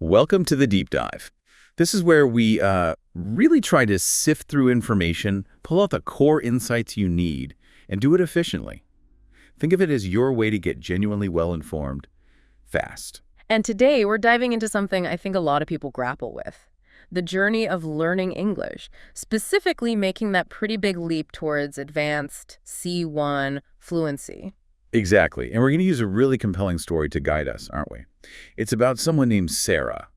Welcome to the Deep Dive. This is where we really try to sift through information, pull out the core insights you need, and do it efficiently. Think of it as your way to get genuinely well-informed, fast. And today we're diving into something I think a lot of people grapple with. The journey of learning English, specifically making that pretty big leap towards advanced C1 fluency. Exactly. And we're going to use a really compelling story to guide us, aren't we? It's about someone named Sarah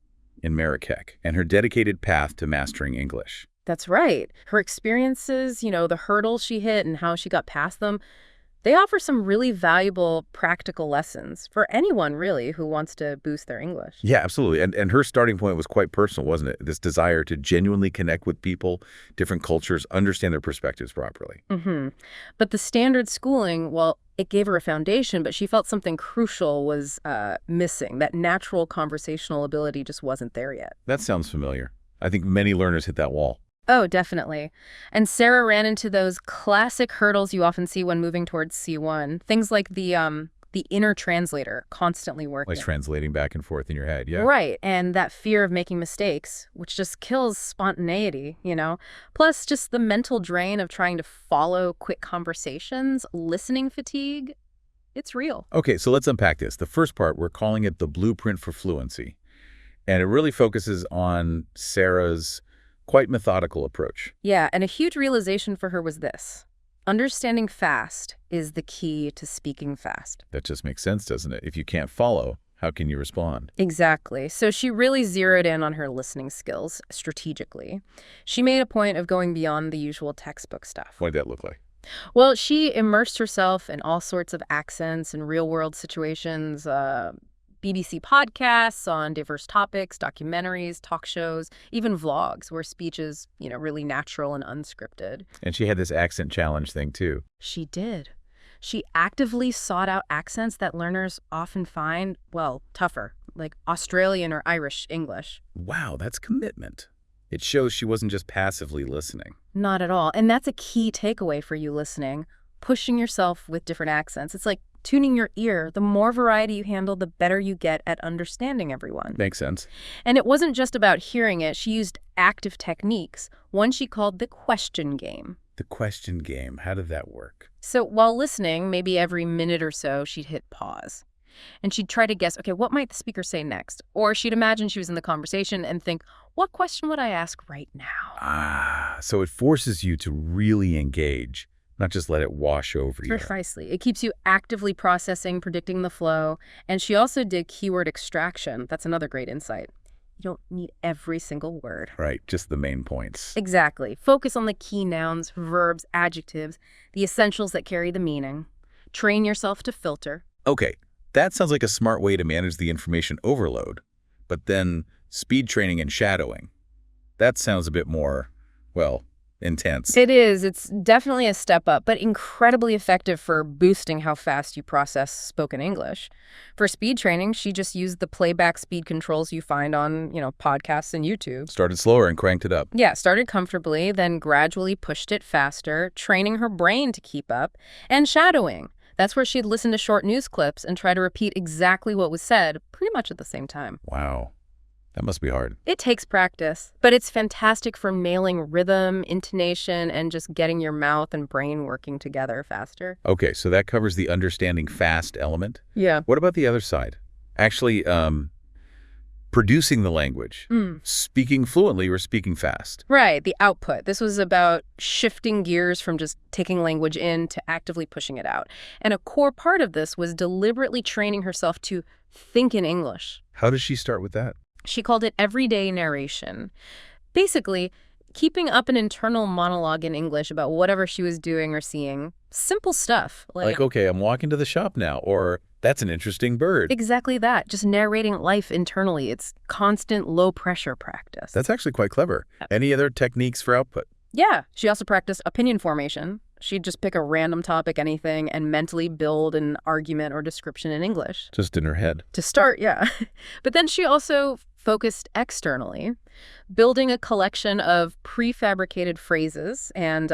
in Marrakech and her dedicated path to mastering English. That's right. Her experiences, the hurdles she hit and how she got past them, they offer some really valuable practical lessons for anyone, really, who wants to boost their English. Yeah, absolutely. And her starting point was quite personal, wasn't it? This desire to genuinely connect with people, different cultures, understand their perspectives properly. But the standard schooling, well, it gave her a foundation, but she felt something crucial was missing. That natural conversational ability just wasn't there yet. That sounds familiar. I think many learners hit that wall. Oh, definitely. And Sarah ran into those classic hurdles you often see when moving towards C1. Things like the inner translator constantly working. Like translating back and forth in your head, yeah. Right, and that fear of making mistakes, which just kills spontaneity, Plus just the mental drain of trying to follow quick conversations, listening fatigue. It's real. Okay, so let's unpack this. The first part, we're calling it the blueprint for fluency. And it really focuses on Sarah's quite methodical approach. Yeah, and a huge realization for her was this. Understanding fast is the key to speaking fast. That just makes sense, doesn't it? If you can't follow, how can you respond? Exactly. So she really zeroed in on her listening skills strategically. She made a point of going beyond the usual textbook stuff. What did that look like? Well, she immersed herself in all sorts of accents and real-world situations, BBC podcasts on diverse topics, documentaries, talk shows, even vlogs where speech is, really natural and unscripted. And she had this accent challenge thing, too. She did. She actively sought out accents that learners often find, tougher, like Australian or Irish English. Wow, that's commitment. It shows she wasn't just passively listening. Not at all. And that's a key takeaway for you listening. Pushing yourself with different accents. It's like tuning your ear. The more variety you handle, the better you get at understanding everyone. Makes sense. And it wasn't just about hearing it. She used active techniques, one she called the question game. The question game. How did that work? So while listening, maybe every minute or so, she'd hit pause. And she'd try to guess, okay, what might the speaker say next? Or she'd imagine she was in the conversation and think, what question would I ask right now? So it forces you to really engage. Not just let it wash over you. Precisely. It keeps you actively processing, predicting the flow. And she also did keyword extraction. That's another great insight. You don't need every single word. Right, just the main points. Exactly. Focus on the key nouns, verbs, adjectives, the essentials that carry the meaning. Train yourself to filter. Okay, that sounds like a smart way to manage the information overload. But then speed training and shadowing. That sounds a bit more, intense. It is. It's definitely a step up, but incredibly effective for boosting how fast you process spoken English. For speed training, she just used the playback speed controls you find on, podcasts and YouTube. Started slower and cranked it up. Yeah, started comfortably, then gradually pushed it faster, training her brain to keep up, and shadowing. That's where she'd listen to short news clips and try to repeat exactly what was said pretty much at the same time. Wow. That must be hard. It takes practice, but it's fantastic for nailing rhythm, intonation, and just getting your mouth and brain working together faster. Okay, so that covers the understanding fast element. Yeah. What about the other side? Actually, producing the language, speaking fluently or speaking fast. Right, the output. This was about shifting gears from just taking language in to actively pushing it out. And a core part of this was deliberately training herself to think in English. How does she start with that? She called it everyday narration. Basically, keeping up an internal monologue in English about whatever she was doing or seeing. Simple stuff. Like, okay, I'm walking to the shop now, or that's an interesting bird. Exactly that. Just narrating life internally. It's constant low-pressure practice. That's actually quite clever. Any other techniques for output? Yeah. She also practiced opinion formation. She'd just pick a random topic, anything, and mentally build an argument or description in English. Just in her head. To start, yeah. But then she also focused externally, building a collection of prefabricated phrases and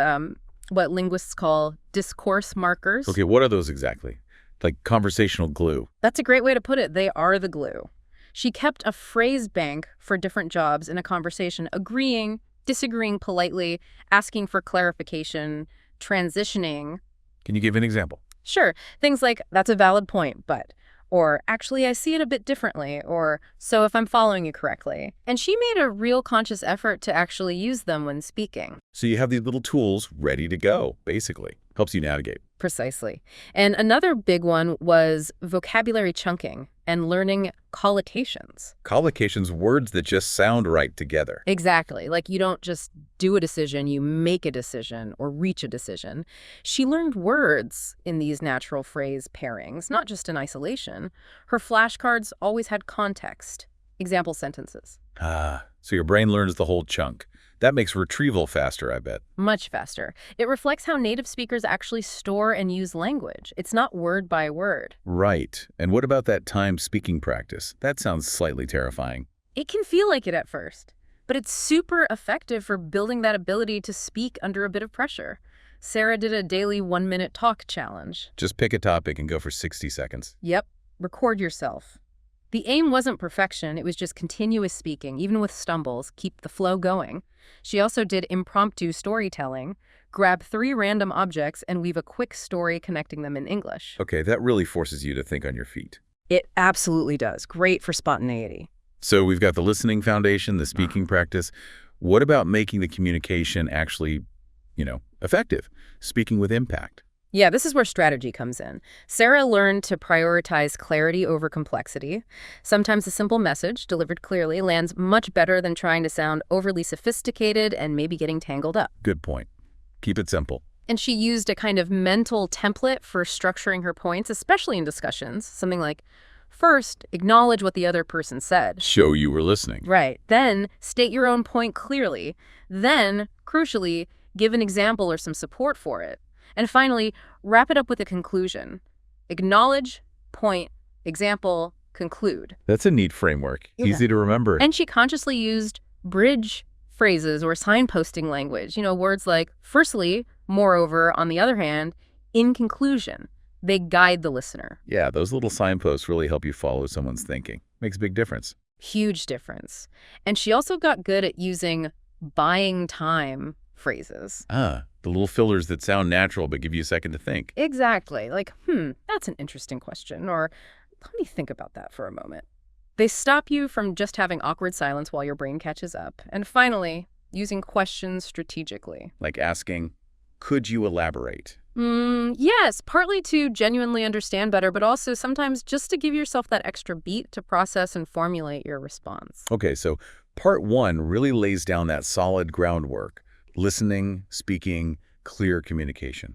what linguists call discourse markers. Okay, what are those exactly? Like conversational glue. That's a great way to put it. They are the glue. She kept a phrase bank for different jobs in a conversation, agreeing, disagreeing politely, asking for clarification, transitioning. Can you give an example? Sure, things like, that's a valid point, but, or actually I see it a bit differently, or so if I'm following you correctly. And she made a real conscious effort to actually use them when speaking. So you have these little tools ready to go, basically. Helps you navigate. Precisely. And another big one was vocabulary chunking and learning collocations. Collocations, words that just sound right together. Exactly. Like you don't just do a decision, you make a decision or reach a decision. She learned words in these natural phrase pairings, not just in isolation. Her flashcards always had context. Example sentences. Ah, so your brain learns the whole chunk. That makes retrieval faster, I bet. Much faster. It reflects how native speakers actually store and use language. It's not word by word. Right. And what about that timed speaking practice? That sounds slightly terrifying. It can feel like it at first, but it's super effective for building that ability to speak under a bit of pressure. Sarah did a daily 1-minute talk challenge. Just pick a topic and go for 60 seconds. Yep. Record yourself. The aim wasn't perfection, it was just continuous speaking, even with stumbles, keep the flow going. She also did impromptu storytelling, grab 3 random objects and weave a quick story connecting them in English. Okay, that really forces you to think on your feet. It absolutely does. Great for spontaneity. So we've got the listening foundation, the speaking practice. What about making the communication actually, effective? Speaking with impact. Yeah, this is where strategy comes in. Sarah learned to prioritize clarity over complexity. Sometimes a simple message, delivered clearly, lands much better than trying to sound overly sophisticated and maybe getting tangled up. Good point. Keep it simple. And she used a kind of mental template for structuring her points, especially in discussions. Something like, first, acknowledge what the other person said. Show you were listening. Right. Then, state your own point clearly. Then, crucially, give an example or some support for it. And finally, wrap it up with a conclusion. Acknowledge, point, example, conclude. That's a neat framework. Yeah. Easy to remember. And she consciously used bridge phrases or signposting language. Words like, firstly, moreover, on the other hand, in conclusion. They guide the listener. Yeah, those little signposts really help you follow someone's thinking. Makes a big difference. Huge difference. And she also got good at using buying time phrases. The little fillers that sound natural but give you a second to think. Exactly. Like, that's an interesting question, or let me think about that for a moment. They stop you from just having awkward silence while your brain catches up. And finally, using questions strategically. Like asking, could you elaborate? Yes, partly to genuinely understand better, but also sometimes just to give yourself that extra beat to process and formulate your response. Okay, so part 1 really lays down that solid groundwork. Listening, speaking, clear communication.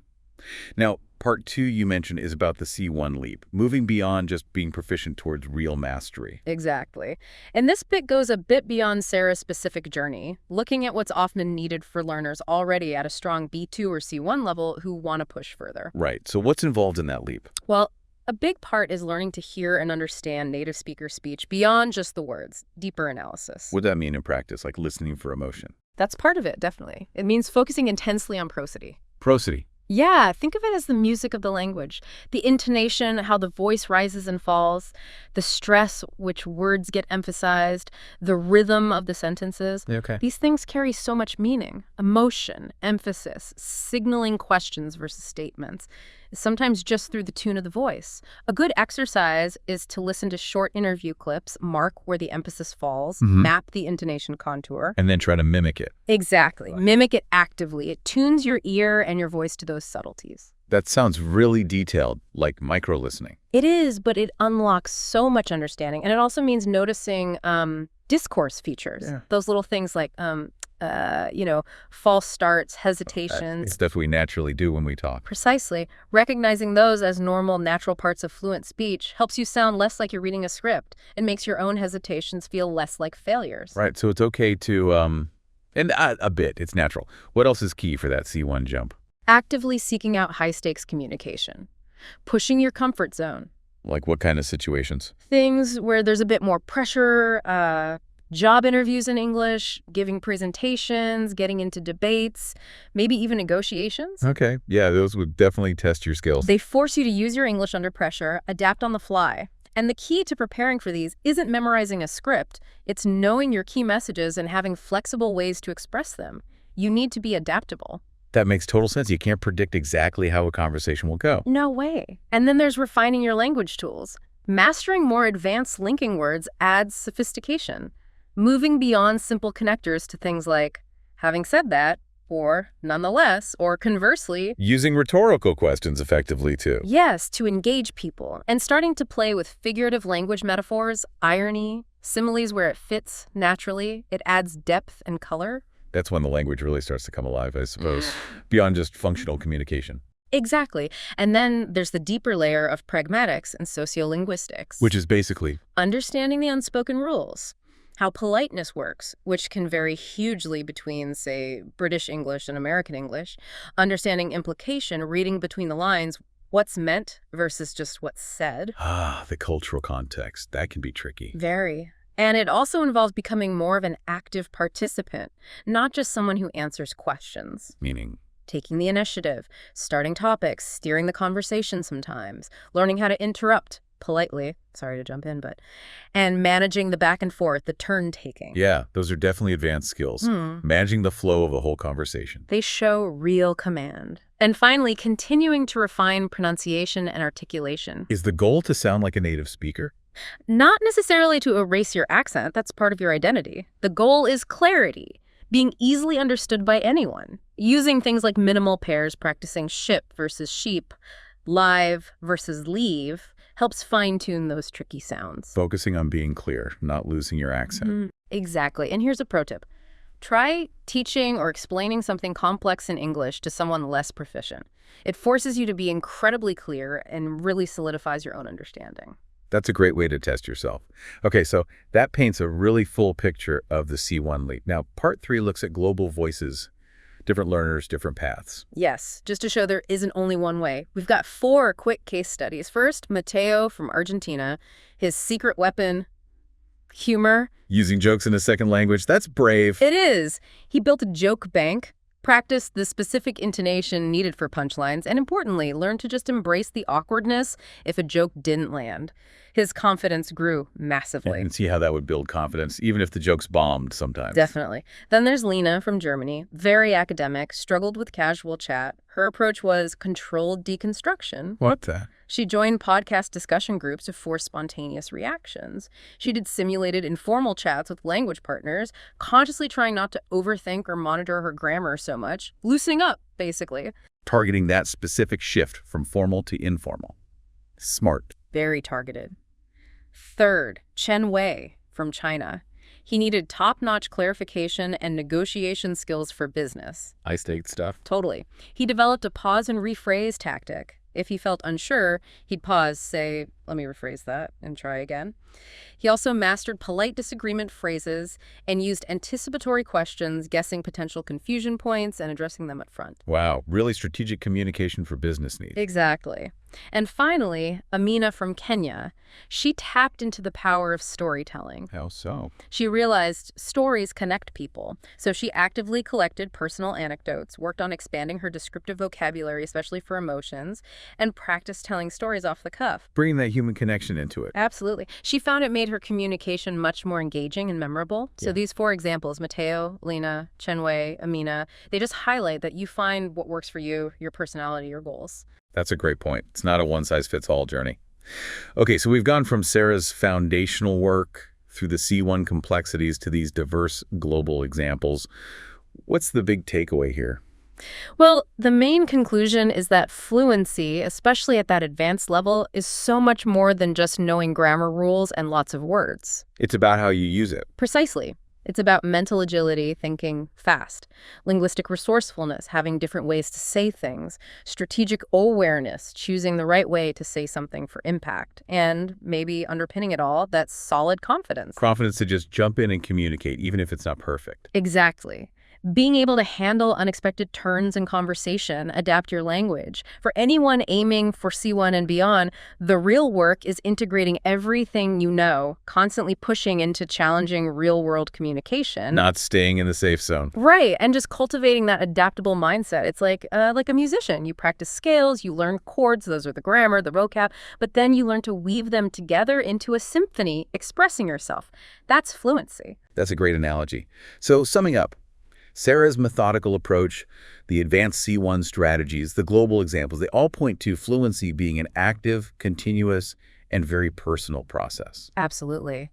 Now, part 2 you mentioned is about the C1 leap, moving beyond just being proficient towards real mastery. Exactly. And this bit goes a bit beyond Sarah's specific journey, looking at what's often needed for learners already at a strong B2 or C1 level who want to push further. Right. So what's involved in that leap? Well, a big part is learning to hear and understand native speaker speech beyond just the words, deeper analysis. What does that mean in practice, like listening for emotion? That's part of it, definitely. It means focusing intensely on prosody. Prosody. Yeah, think of it as the music of the language. The intonation, how the voice rises and falls, the stress which words get emphasized, the rhythm of the sentences. Okay. These things carry so much meaning, emotion, emphasis, signaling questions versus statements, sometimes just through the tune of the voice. A good exercise is to listen to short interview clips, mark where the emphasis falls, map the intonation contour. And then try to mimic it. Exactly. Mimic it actively. It tunes your ear and your voice to those subtleties. That sounds really detailed, like micro-listening. It is, but it unlocks so much understanding. And it also means noticing discourse features. Yeah. Those little things like, false starts, hesitations. Stuff we naturally do when we talk. Precisely. Recognizing those as normal, natural parts of fluent speech helps you sound less like you're reading a script and makes your own hesitations feel less like failures. Right. So it's okay to, and a bit, it's natural. What else is key for that C1 jump? Actively seeking out high-stakes communication. Pushing your comfort zone. Like what kind of situations? Things where there's a bit more pressure, job interviews in English, giving presentations, getting into debates, maybe even negotiations. Okay. Yeah, those would definitely test your skills. They force you to use your English under pressure, adapt on the fly. And the key to preparing for these isn't memorizing a script. It's knowing your key messages and having flexible ways to express them. You need to be adaptable. That makes total sense. You can't predict exactly how a conversation will go. No way. And then there's refining your language tools. Mastering more advanced linking words adds sophistication. Moving beyond simple connectors to things like, having said that, or nonetheless, or conversely. Using rhetorical questions effectively, too. Yes, to engage people. And starting to play with figurative language metaphors, irony, similes where it fits naturally. It adds depth and color. That's when the language really starts to come alive, I suppose, beyond just functional communication. Exactly. And then there's the deeper layer of pragmatics and sociolinguistics. Which is basically understanding the unspoken rules. How politeness works, which can vary hugely between, say, British English and American English. Understanding implication, reading between the lines, what's meant versus just what's said. the cultural context. That can be tricky. Very. And it also involves becoming more of an active participant, not just someone who answers questions. Meaning? Taking the initiative, starting topics, steering the conversation sometimes, learning how to interrupt politely, sorry to jump in, and managing the back and forth, the turn-taking. Yeah, those are definitely advanced skills. Managing the flow of the whole conversation. They show real command. And finally, continuing to refine pronunciation and articulation. Is the goal to sound like a native speaker? Not necessarily to erase your accent, that's part of your identity. The goal is clarity, being easily understood by anyone. Using things like minimal pairs, practicing ship versus sheep, live versus leave, helps fine-tune those tricky sounds. Focusing on being clear, not losing your accent. Exactly. And here's a pro tip. Try teaching or explaining something complex in English to someone less proficient. It forces you to be incredibly clear and really solidifies your own understanding. That's a great way to test yourself. Okay, so that paints a really full picture of the C1 leap. Now, part 3 looks at global voices, different learners, different paths. Yes, just to show there isn't only one way. We've got 4 quick case studies. First, Mateo from Argentina. His secret weapon, humor. Using jokes in a second language, that's brave. It is. He built a joke bank, practiced the specific intonation needed for punchlines, and importantly, learned to just embrace the awkwardness if a joke didn't land. His confidence grew massively. And see how that would build confidence, even if the jokes bombed sometimes. Definitely. Then there's Lena from Germany, very academic, struggled with casual chat. Her approach was controlled deconstruction. What's that? She joined podcast discussion groups to force spontaneous reactions. She did simulated informal chats with language partners, consciously trying not to overthink or monitor her grammar so much, loosening up, basically. Targeting that specific shift from formal to informal. Smart. Very targeted. Third, Chen Wei from China. He needed top-notch clarification and negotiation skills for business. Highstakes stuff. Totally. He developed a pause and rephrase tactic. If he felt unsure, he'd pause, say, let me rephrase that, and try again. He also mastered polite disagreement phrases and used anticipatory questions, guessing potential confusion points and addressing them up front. Wow, really strategic communication for business needs. Exactly. And finally, Amina from Kenya. She tapped into the power of storytelling. How so? She realized stories connect people, so she actively collected personal anecdotes, worked on expanding her descriptive vocabulary, especially for emotions, and practiced telling stories off the cuff. Bringing that human connection into it. Absolutely. She found it made her communication much more engaging and memorable. So these 4 examples, Mateo, Lena, Chen Wei, Amina, they just highlight that you find what works for you, your personality, your goals. That's a great point. It's not a one-size-fits-all journey. Okay, so we've gone from Sarah's foundational work through the C1 complexities to these diverse global examples. What's the big takeaway here? Well, the main conclusion is that fluency, especially at that advanced level, is so much more than just knowing grammar rules and lots of words. It's about how you use it. Precisely. It's about mental agility, thinking fast, linguistic resourcefulness, having different ways to say things, strategic awareness, choosing the right way to say something for impact, and maybe underpinning it all, that's solid confidence. Confidence to just jump in and communicate, even if it's not perfect. Exactly. Being able to handle unexpected turns in conversation, adapt your language. For anyone aiming for C1 and beyond, the real work is integrating everything you know, constantly pushing into challenging real-world communication. Not staying in the safe zone. Right, and just cultivating that adaptable mindset. It's like a musician. You practice scales, you learn chords, those are the grammar, the vocab, but then you learn to weave them together into a symphony, expressing yourself. That's fluency. That's a great analogy. So summing up, Sarah's methodical approach, the advanced C1 strategies, the global examples, they all point to fluency being an active, continuous, and very personal process. Absolutely.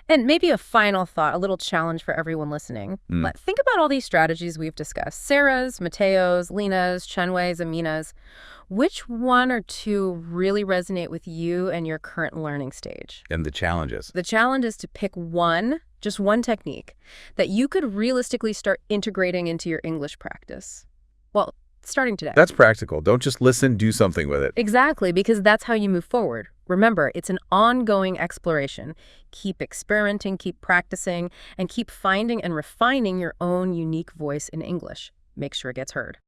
And maybe a final thought, a little challenge for everyone listening. Think about all these strategies we've discussed. Sarah's, Mateo's, Lena's, Chenwei's, Amina's. Which one or two really resonate with you and your current learning stage? And the challenges. The challenge is to pick one, just one technique, that you could realistically start integrating into your English practice. Well, starting today. That's practical. Don't just listen, do something with it. Exactly, because that's how you move forward. Remember, it's an ongoing exploration. Keep experimenting, keep practicing, and keep finding and refining your own unique voice in English. Make sure it gets heard.